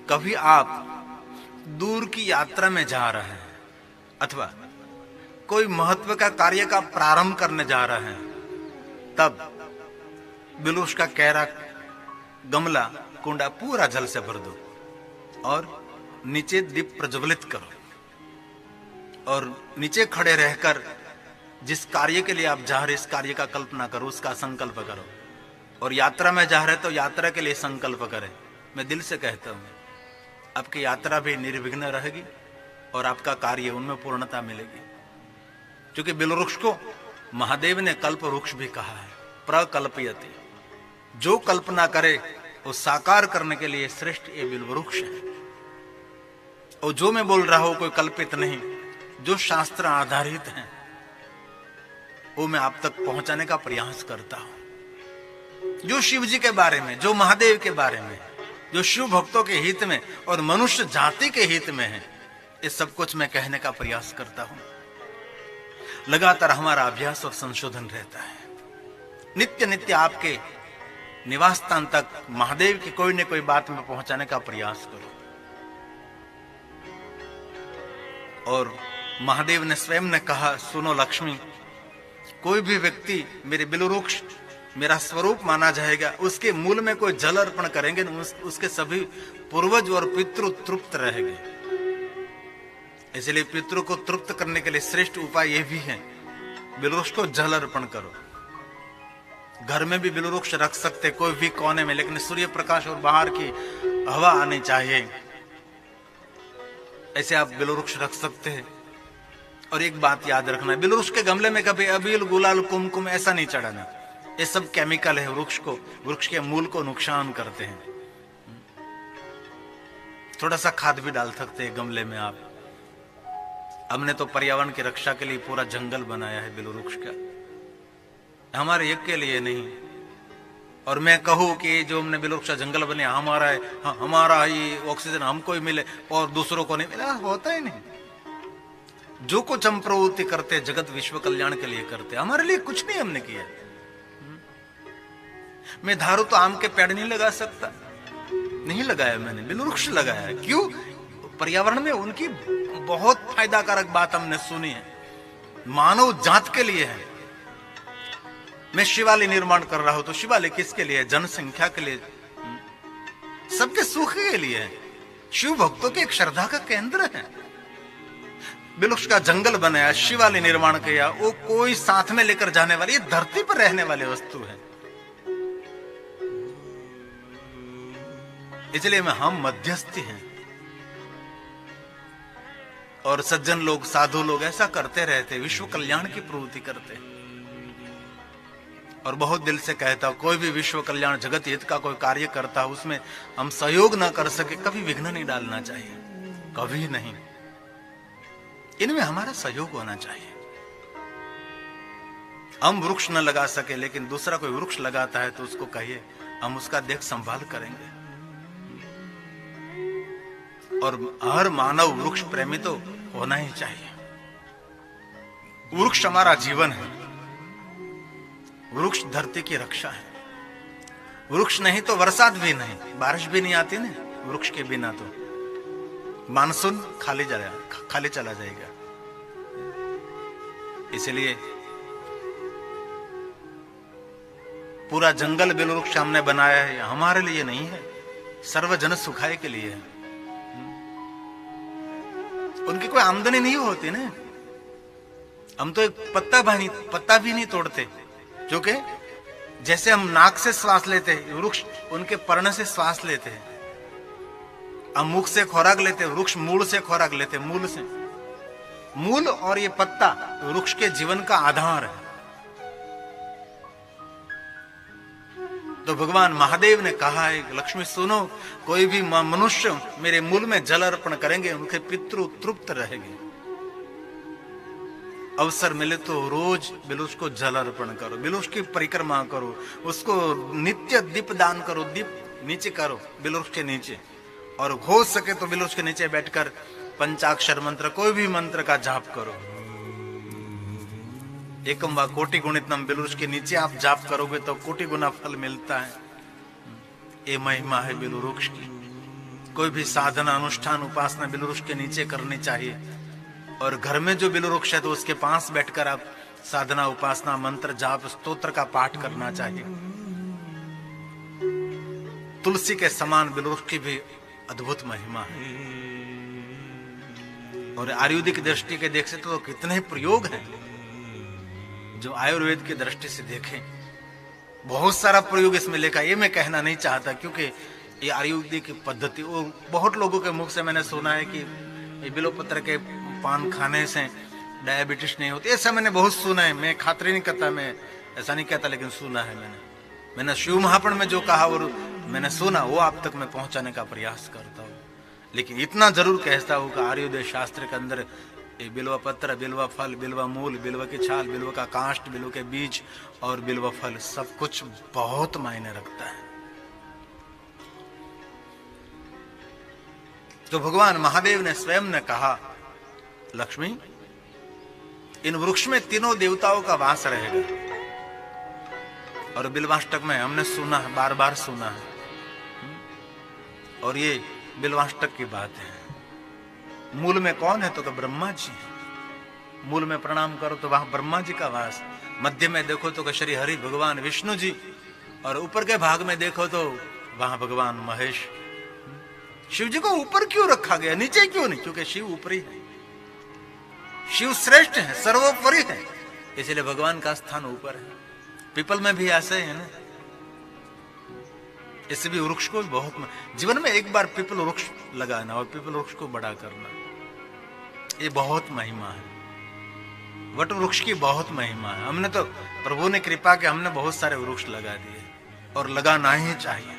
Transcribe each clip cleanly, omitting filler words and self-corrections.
कभी आप दूर की यात्रा में जा रहे हैं अथवा कोई महत्व का कार्य का प्रारंभ करने जा रहे हैं, तब बिलुष का कैरा, गमला, कुंडा पूरा जल से भर दो और नीचे दीप प्रज्वलित करो और नीचे खड़े रहकर जिस कार्य के लिए आप जा रहे, इस कार्य का कल्पना करो, उसका संकल्प करो। और यात्रा में जा रहे तो यात्रा के लिए संकल्प करें। मैं दिल से कहता हूं, आपकी यात्रा भी निर्विघ्न रहेगी और आपका कार्य उनमें पूर्णता मिलेगी। क्योंकि बिलवृक्ष को महादेव ने कल्प वृक्ष भी कहा है, प्रकल्पयति। जो कल्पना करे वो साकार करने के लिए श्रेष्ठ ये बिलवृक्ष है। और जो मैं बोल रहा हूं कोई कल्पित नहीं, जो शास्त्र आधारित हैं वो मैं आप तक पहुंचाने का प्रयास करता हूं। जो शिव जी के बारे में, जो महादेव के बारे में, जो शिव भक्तों के हित में और मनुष्य जाति के हित में है, ये सब कुछ मैं कहने का प्रयास करता हूं। लगातार हमारा अभ्यास और संशोधन रहता है। नित्य नित्य आपके निवास स्थान तक महादेव की कोई न कोई बात में पहुंचाने का प्रयास करो। और महादेव ने स्वयं ने कहा, सुनो लक्ष्मी, कोई भी व्यक्ति मेरे बिलवृक्ष मेरा स्वरूप माना जाएगा, उसके मूल में कोई जल अर्पण करेंगे, उसके सभी पूर्वज और पितृ तृप्त रहेंगे। इसलिए पितृ को तृप्त करने के लिए श्रेष्ठ उपाय यह भी है, बिलवृक्ष को जल अर्पण करो। घर में भी बिलवृक्ष रख सकते कोई भी कोने में, लेकिन सूर्य प्रकाश और बाहर की हवा आनी चाहिए, ऐसे आप बिलवृक्ष रख सकते हैं। और एक बात याद रखना, बिलवृक्ष के गमले में कभी अबील, गुलाल, कुमकुम ऐसा नहीं चढ़ाना। ये सब केमिकल है, वृक्ष के मूल को नुकसान करते हैं। थोड़ा सा खाद भी डाल सकते हैं गमले में आप। हमने तो पर्यावरण की रक्षा के लिए पूरा जंगल बनाया है बिलवृक्ष का, हमारे एक के लिए नहीं। और मैं कहूं कि जो हमने बिलवृक्ष का जंगल बने हमारा है, हमारा ही ऑक्सीजन हमको ही मिले और दूसरों को नहीं मिला, होता ही नहीं। जो कुछ हम प्रवृत्ति करते जगत विश्व कल्याण के लिए करते, हमारे लिए कुछ नहीं हमने किया। मैं धारू तो आम के पेड़ नहीं लगा सकता, नहीं लगाया मैंने, बिलवृक्ष लगाया। क्यों? पर्यावरण में उनकी बहुत फायदाकारक बात हमने सुनी है, मानव जात के लिए है। मैं शिवालय निर्माण कर रहा हूं तो शिवालय किसके लिए? जनसंख्या के लिए, सबके सुख के लिए है। शिव भक्तों के एक श्रद्धा का केंद्र है। बिलवृक्ष का जंगल बनाया, शिवालय निर्माण किया, वो कोई साथ में लेकर जाने वाली, ये धरती पर रहने वाली वस्तु है। इसलिए हम मध्यस्थी हैं। और सज्जन लोग, साधु लोग ऐसा करते रहते, विश्व कल्याण की प्रवृत्ति करते। और बहुत दिल से कहता हूं, कोई भी विश्व कल्याण जगत हित का कोई कार्य करता, उसमें हम सहयोग ना कर सके, कभी विघ्न नहीं डालना चाहिए, कभी नहीं। इनमें हमारा सहयोग होना चाहिए। हम वृक्ष न लगा सके, लेकिन दूसरा कोई वृक्ष लगाता है तो उसको कहिए, हम उसका देख संभाल करेंगे। और हर मानव वृक्ष प्रेमी तो होना ही चाहिए। वृक्ष हमारा जीवन है, वृक्ष धरती की रक्षा है। वृक्ष नहीं तो बरसात भी नहीं, बारिश भी नहीं आती ना वृक्ष के बिना, तो मानसून खाली चला जाएगा। इसलिए पूरा जंगल बिलवृक्ष हमने बनाया है, हमारे लिए नहीं है, सर्वजन सुखाय के लिए है। उनकी कोई आमदनी नहीं होती ना। हम तो एक पत्ता भी नहीं तोड़ते, क्योंकि जैसे हम नाक से श्वास लेते हैं, वृक्ष उनके पर्ण से श्वास लेते हैं। हम मुख से खुराक लेते, वृक्ष मूल से खुराक लेते, मूल से। मूल और ये पत्ता वृक्ष के जीवन का आधार है। तो भगवान महादेव ने कहा है, लक्ष्मी सुनो, कोई भी मनुष्य मेरे मूल में जल अर्पण करेंगे, उनके पितृ तृप्त रहेंगे। अवसर मिले तो रोज बिलवृक्ष को जल अर्पण करो, बिलवृक्ष की परिक्रमा करो, उसको नित्य दीप दान करो, दीप नीचे करो बिलवृक्ष के नीचे। और हो सके तो बिलवृक्ष के नीचे बैठकर पंचाक्षर मंत्र, कोई भी मंत्र का जाप करो। एकम व कोटि गुणितम, बिलवृक्ष के नीचे आप जाप करोगे तो कोटि गुना फल मिलता है। ये महिमा है बिलवृक्ष की। कोई भी साधना अनुष्ठान उपासना बिल वृक्ष के नीचे करनी चाहिए। और घर में जो बिल वृक्ष है तो उसके पास बैठकर आप साधना उपासना मंत्र जाप स्तोत्र का पाठ करना चाहिए। तुलसी के समान बिल वृक्ष की भी अद्भुत महिमा है। और आयुर्वेदिक दृष्टि के देख सकते तो कितने प्रयोग हैं जो आयुर्वेद की दृष्टि से देखें, बहुत सारा प्रयोग इसमें लिखा। ये मैं कहना नहीं चाहता क्योंकि ये आयुर्वेदिक की पद्धति, वो बहुत लोगों के मुख से मैंने सुना है कि बिल्वपत्र के पान खाने से डायबिटीज नहीं होती, ऐसा मैंने बहुत सुना है। मैं खातिर नहीं करता, मैं ऐसा नहीं कहता, लेकिन सुना है मैंने शिव महापुराण में जो कहा और मैंने सुना वो आप तक मैं पहुंचाने का प्रयास करता हूँ। लेकिन इतना जरूर कहता हूँ कि आयुर्वेद शास्त्र के अंदर बिल्वा पत्र, बिल्वा फल, बिल्वा मूल, बिल्वा की छाल, बिल्वा का काष्ठ, बिल्वा के बीज और बिल्वा फल सब कुछ बहुत मायने रखता है। तो भगवान महादेव ने स्वयं ने कहा, लक्ष्मी इन वृक्ष में तीनों देवताओं का वास रहेगा। और बिल्वाष्टक में हमने सुना है, बार बार सुना है, और ये बिल्वाष्टक की बात है। मूल में कौन है तो ब्रह्मा जी। मूल में प्रणाम करो तो वहां ब्रह्मा जी का वास, मध्य में देखो तो श्री हरि भगवान विष्णु जी, और ऊपर के भाग में देखो तो वहां भगवान महेश। शिव जी को ऊपर क्यों रखा गया, नीचे क्यों नहीं? क्योंकि शिव ऊपरी है, शिव श्रेष्ठ है, सर्वोपरि है, इसलिए भगवान का स्थान ऊपर है। पीपल में भी ऐसे है ना, इससे भी वृक्ष को बहुत जीवन में एक बार पीपल वृक्ष लगाना और पीपल वृक्ष को बड़ा करना, ये बहुत महिमा है। वट वृक्ष की बहुत महिमा है। हमने तो प्रभु ने कृपा के हमने बहुत सारे वृक्ष लगा दिए और लगाना ही चाहिए।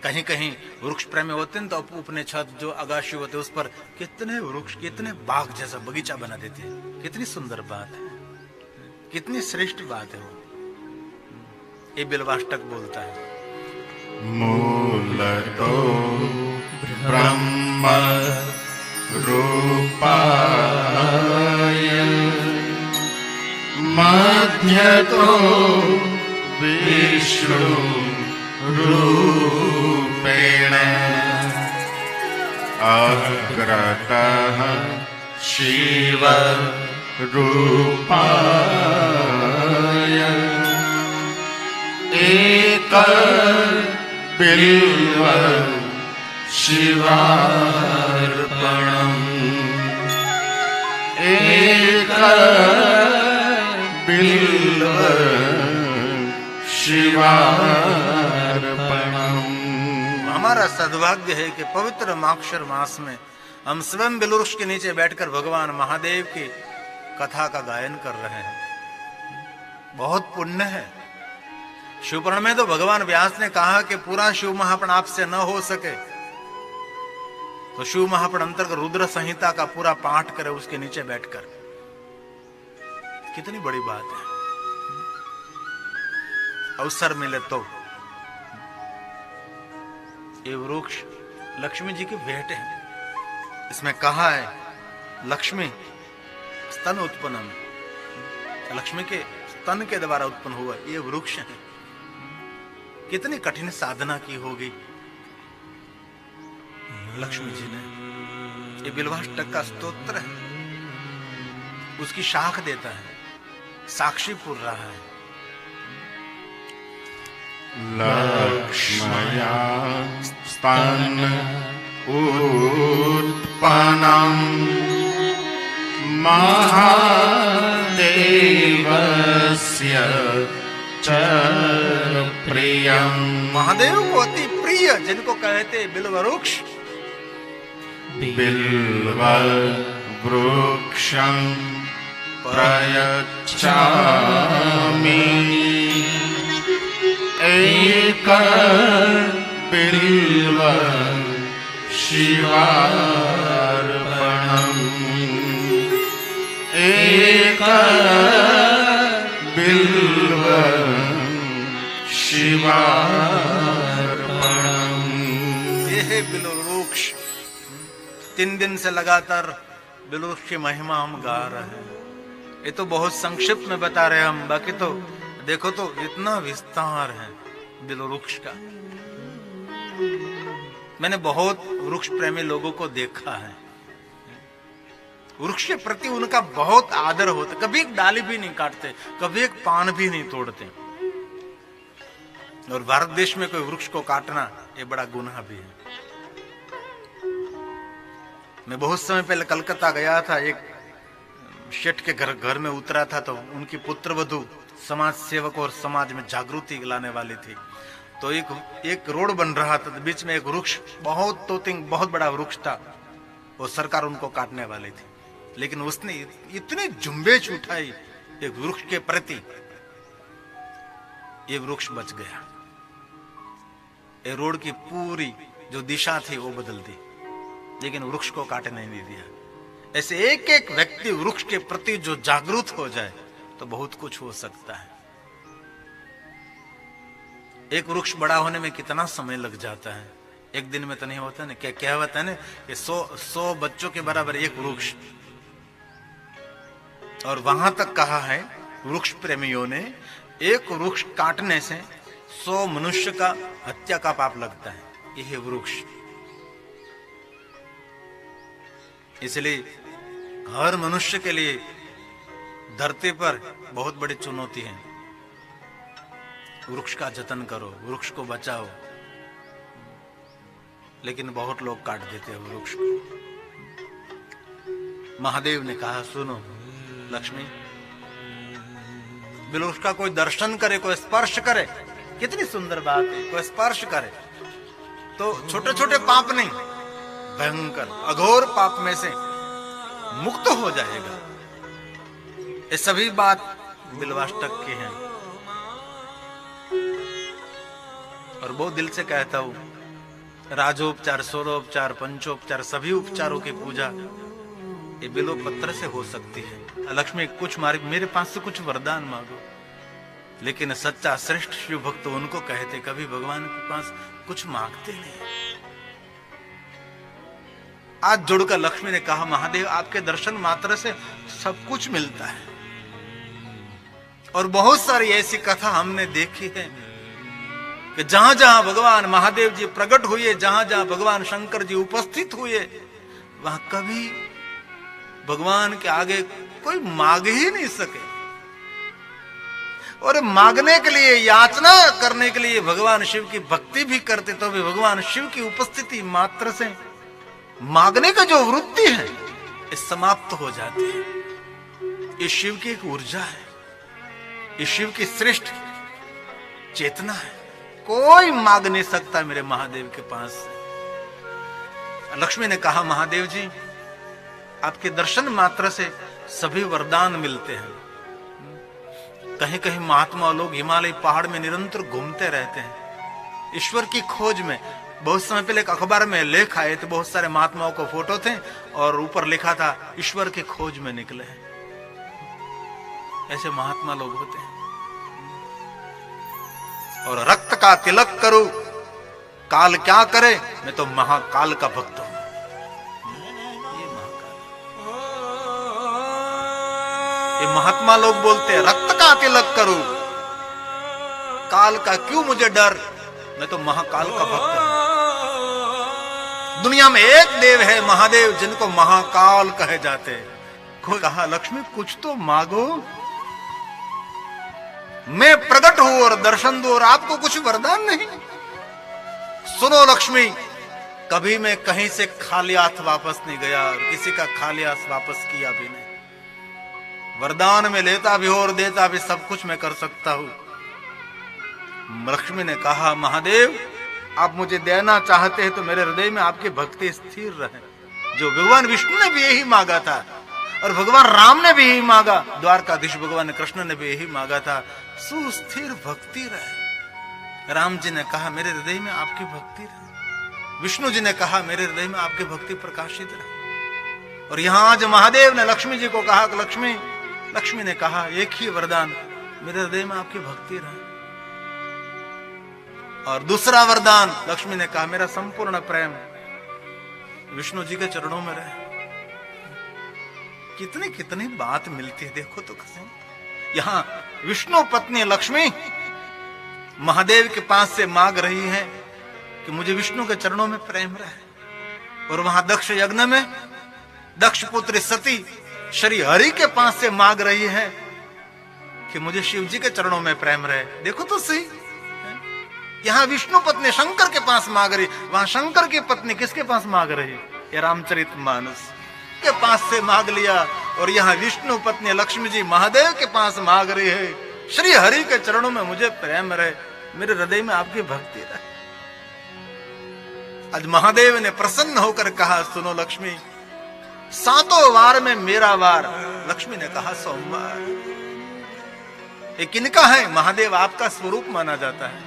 कहीं कहीं वृक्ष प्रेमी होते हैं तो अपने छत जो अगाशी होते हैं उस पर कितने वृक्ष, कितने बाग जैसा बगीचा बना देते हैं। कितनी सुंदर बात है, कितनी श्रेष्ठ बात है वो। ये बिल्वाष्टक बोलता है, मूलतो ब्रह्म रूपाय मध्यतो विष्णु रूपेण अग्रतः शिव रूपाय एक बिल्व शिवार्पणम् एक बिल्व शिवार्पणम्। हमारा सद्भाग्य है कि पवित्र माक्षर मास में हम स्वयं बिलवृक्ष के नीचे बैठकर भगवान महादेव की कथा का गायन कर रहे हैं। बहुत पुण्य है। शिवपुराण में तो भगवान व्यास ने कहा कि पूरा शिव महापुराण आपसे न हो सके तो शिव महापुराण अंतर्गत रुद्र संहिता का पूरा पाठ करे उसके नीचे बैठकर। कितनी बड़ी बात है। अवसर मिले तो। ये वृक्ष लक्ष्मी जी की भेंट है। इसमें कहा है लक्ष्मी स्तन उत्पन्नम, लक्ष्मी के स्तन के द्वारा उत्पन्न हुआ ये वृक्ष है। कितनी कठिन साधना की होगी लक्ष्मी जी ने। ये बिल्वाष्टक का स्तोत्र है, उसकी शाख देता है, साक्षी पुर रहा है। लक्ष्मया स्तन उत्पन्नम् महादेवस्य च प्रियम्। महादेव को अति प्रिय जिनको कहते बिल्व वृक्ष। बिल्व वृक्षं प्रयच्छामि एक बिल्व शिवार्पणम् एक बिल्व शिवार्पणम्। ये है बिल्व वृक्ष। 3 दिन से लगातार बिल्व वृक्ष की महिमा हम गा रहे हैं। ये तो बहुत संक्षिप्त में बता रहे हैं हम, बाकी तो देखो तो इतना विस्तार है बिल्व वृक्ष का। मैंने बहुत वृक्ष प्रेमी लोगों को देखा है, वृक्ष के प्रति उनका बहुत आदर होता, कभी एक डाली भी नहीं काटते, कभी एक पान भी नहीं तोड़ते। और भारत देश में कोई वृक्ष को काटना ये बड़ा गुनाह भी है। मैं बहुत समय पहले कलकत्ता गया था, एक शेठ के घर में उतरा था, तो उनकी पुत्रवधू समाज सेवक और समाज में जागृति लाने वाली थी। तो एक रोड बन रहा था, तो बीच में एक वृक्ष, बहुत बड़ा वृक्ष था, वो सरकार उनको काटने वाली थी, लेकिन उसने इतनी झुंबेश उठाई एक वृक्ष के प्रति, ये वृक्ष बच गया। ये रोड की पूरी जो दिशा थी वो बदल दी, लेकिन वृक्ष को काटने नहीं दिया। ऐसे एक एक व्यक्ति वृक्ष के प्रति जो जागरूक हो जाए तो बहुत कुछ हो सकता है। एक वृक्ष बड़ा होने में कितना समय लग जाता है, एक दिन में तो नहीं होता ना। क्या होता है ना कि 100 बच्चों के बराबर एक वृक्ष। और वहां तक कहा है वृक्ष प्रेमियों ने, एक वृक्ष काटने से 100 मनुष्य का हत्या का पाप लगता है, यह वृक्ष। इसलिए हर मनुष्य के लिए धरती पर बहुत बड़ी चुनौती है। वृक्ष का जतन करो, वृक्ष को बचाओ, लेकिन बहुत लोग काट देते हैं वृक्ष को। महादेव ने कहा, सुनो लक्ष्मी, बिल्कुल उसका कोई दर्शन करे, कोई स्पर्श करे, कितनी सुंदर बात है, कोई स्पर्श करे तो छोटे छोटे पाप नहीं, भयंकर अघोर पाप में से मुक्त हो जाएगा। ये सभी बात बिल्वाष्टक की हैं। और बहुत दिल से कहता हूं, राजोपचार, सोरोपचार, पंचोपचार, सभी उपचारों की पूजा ये बिल्व पत्र से हो सकती है। लक्ष्मी कुछ मेरे पास से कुछ वरदान मांगो, लेकिन सच्चा श्रेष्ठ शिव भक्त उनको कहते, कभी भगवान के पास कुछ मांगते नहीं। आज जुड़कर लक्ष्मी ने कहा, महादेव आपके दर्शन मात्र से सब कुछ मिलता है। और बहुत सारी ऐसी कथा हमने देखी है कि जहां जहां भगवान महादेव जी प्रकट हुए, जहां जहां भगवान शंकर जी उपस्थित हुए, वहां कभी भगवान के आगे कोई मांग ही नहीं सके। और मांगने के लिए, याचना करने के लिए भगवान शिव की भक्ति भी करते, तो भी भगवान शिव की उपस्थिति मात्र से मांगने का जो वृत्ति है ये समाप्त हो जाती है। ये शिव की एक ऊर्जा है, ये शिव की श्रेष्ठ चेतना है। कोई मांग नहीं सकता मेरे महादेव के पास से। लक्ष्मी ने कहा, महादेव जी आपके दर्शन मात्र से सभी वरदान मिलते हैं। कहीं कहीं महात्मा लोग हिमालय पहाड़ में निरंतर घूमते रहते हैं ईश्वर की खोज में। बहुत समय पहले एक अखबार में लेख आए थे, बहुत सारे महात्माओं को फोटो थे और ऊपर लिखा था, ईश्वर की खोज में निकले हैं। ऐसे महात्मा लोग होते हैं। और रक्त का तिलक करूं, काल क्या करे, मैं तो महाकाल का भक्त हूं। ये महाकाल, ये महात्मा लोग बोलते हैं, रक्त का तिलक करूं, काल का क्यों मुझे डर, मैं तो महाकाल का भक्त हूं। दुनिया में एक देव है महादेव, जिनको महाकाल कहे जाते। कोई कहा, लक्ष्मी कुछ तो मांगो, मैं प्रकट हूं और दर्शन दो, और आपको कुछ वरदान नहीं। सुनो लक्ष्मी, कभी मैं कहीं से खाली हाथ वापस नहीं गया और किसी का खाली हाथ वापस किया भी नहीं। वरदान में लेता भी हो और देता भी, सब कुछ मैं कर सकता हूं। लक्ष्मी ने कहा, महादेव आप मुझे देना चाहते हैं तो मेरे हृदय में आपकी भक्ति स्थिर रहे। जो भगवान विष्णु ने भी यही मांगा था और भगवान राम ने भी यही मांगा, द्वारकाधीश भगवान कृष्ण ने भी यही मांगा था, सुस्थिर भक्ति रहे। राम जी ने कहा, मेरे हृदय में आपकी भक्ति रहे। विष्णु जी ने कहा, मेरे हृदय में आपकी भक्ति प्रकाशित रहे। और यहां आज महादेव ने लक्ष्मी जी को कहा, लक्ष्मी ने कहा, एक ही वरदान, मेरे हृदय में आपकी भक्ति रहे। और दूसरा वरदान, लक्ष्मी ने कहा, मेरा संपूर्ण प्रेम विष्णु जी के चरणों में रहे। कितनी कितनी बात मिलती है, देखो तो कैसे। यहां विष्णु पत्नी लक्ष्मी महादेव के पास से मांग रही है कि मुझे विष्णु के चरणों में प्रेम रहे। और वहां दक्ष यज्ञ में दक्ष पुत्री सती श्री हरि के पास से मांग रही है कि मुझे शिव जी के चरणों में प्रेम रहे। देखो तो सही, यहां विष्णु पत्नी शंकर के पास मांग रही, वहां शंकर की पत्नी किसके पास मांग रही? ये रामचरितमानस के पास से मांग लिया। और यहाँ विष्णु पत्नी लक्ष्मी जी महादेव के पास मांग रही है, श्री हरि के चरणों में मुझे प्रेम रहे, मेरे हृदय में आपकी भक्ति रहे। आज महादेव ने प्रसन्न होकर कहा, सुनो लक्ष्मी, 7 वार में मेरा वार। लक्ष्मी ने कहा सोमवार। ये किनका है? महादेव आपका स्वरूप माना जाता है,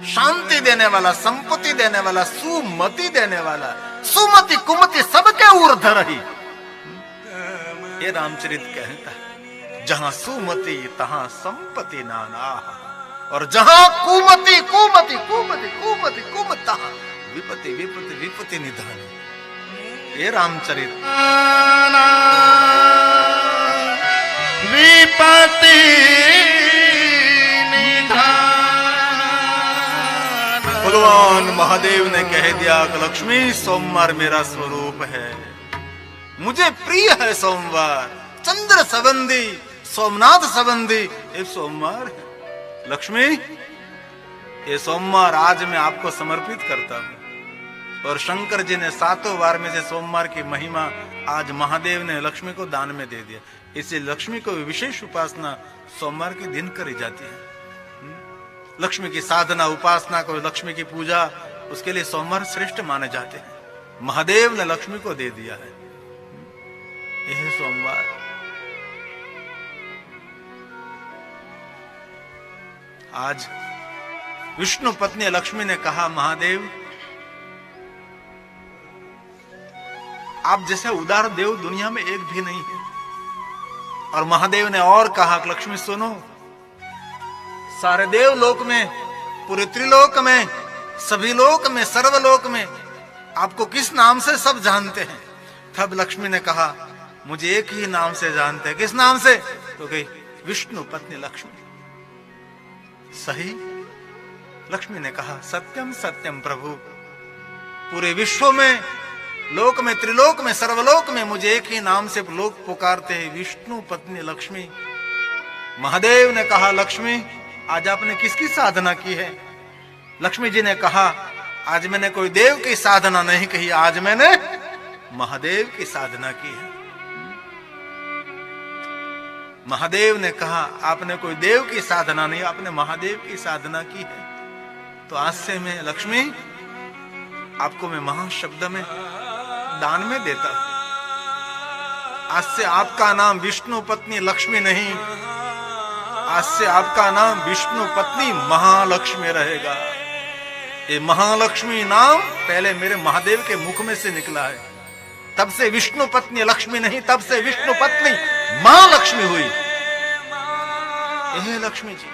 शांति देने वाला, संपत्ति देने वाला, सुमति देने वाला, सुमति कुमति सबके ऊर्ध्व रही। ये रामचरित कहता है, जहां सुमति तहां संपत्ति नाना, और जहां कुमति कुमति कुमति कुमति कुमति तहां विपत्ति विपत्ति विपत्ति निधान। ये रामचरित विपत्ति निधान। भगवान महादेव ने कह दिया कि लक्ष्मी, सोमवार मेरा स्वरूप है, मुझे प्रिय है सोमवार। चंद्र संबंधी, सोमनाथ संबंधी एक सोमवार है। लक्ष्मी, ये सोमवार आज मैं आपको समर्पित करता हूं। और शंकर जी ने 7 वार में से सोमवार की महिमा आज महादेव ने लक्ष्मी को दान में दे दिया। इसलिए लक्ष्मी को विशेष उपासना सोमवार के दिन करी जाती है। लक्ष्मी की साधना, उपासना को, लक्ष्मी की पूजा, उसके लिए सोमवार श्रेष्ठ माने जाते हैं। महादेव ने लक्ष्मी को दे दिया है यह सोमवार। आज विष्णु पत्नी लक्ष्मी ने कहा, महादेव, आप जैसे उदार देव दुनिया में एक भी नहीं है। और महादेव ने और कहा, लक्ष्मी सुनो, सारे देव लोक में, पूरे त्रिलोक में, सभी लोक में, सर्वलोक में आपको किस नाम से सब जानते हैं? तब लक्ष्मी ने कहा, मुझे एक ही नाम से जानते हैं। किस नाम से? तो कही, विष्णु पत्नी लक्ष्मी। सही। लक्ष्मी ने कहा, सत्यम सत्यम प्रभु, पूरे विश्व में, लोक में, त्रिलोक में, सर्वलोक में मुझे एक ही नाम से लोग पुकारते हैं, विष्णु पत्नी लक्ष्मी। महादेव ने कहा, लक्ष्मी, आज आपने किसकी साधना की है? लक्ष्मी जी ने कहा, आज मैंने कोई देव की साधना नहीं कही, आज मैंने महादेव की साधना की है। महादेव ने कहा, आपने कोई देव की साधना नहीं, आपने महादेव की साधना की है। तो आज से मैं लक्ष्मी, आपको मैं महाशब्द में दान में देता हूं। आज से आपका नाम विष्णु पत्नी लक्ष्मी नहीं, आज से आपका नाम विष्णु पत्नी महालक्ष्मी रहेगा। ये महालक्ष्मी नाम पहले मेरे महादेव के मुख में से निकला है, तब से विष्णु पत्नी लक्ष्मी नहीं, तब से विष्णु पत्नी महालक्ष्मी हुई। यह लक्ष्मी जी।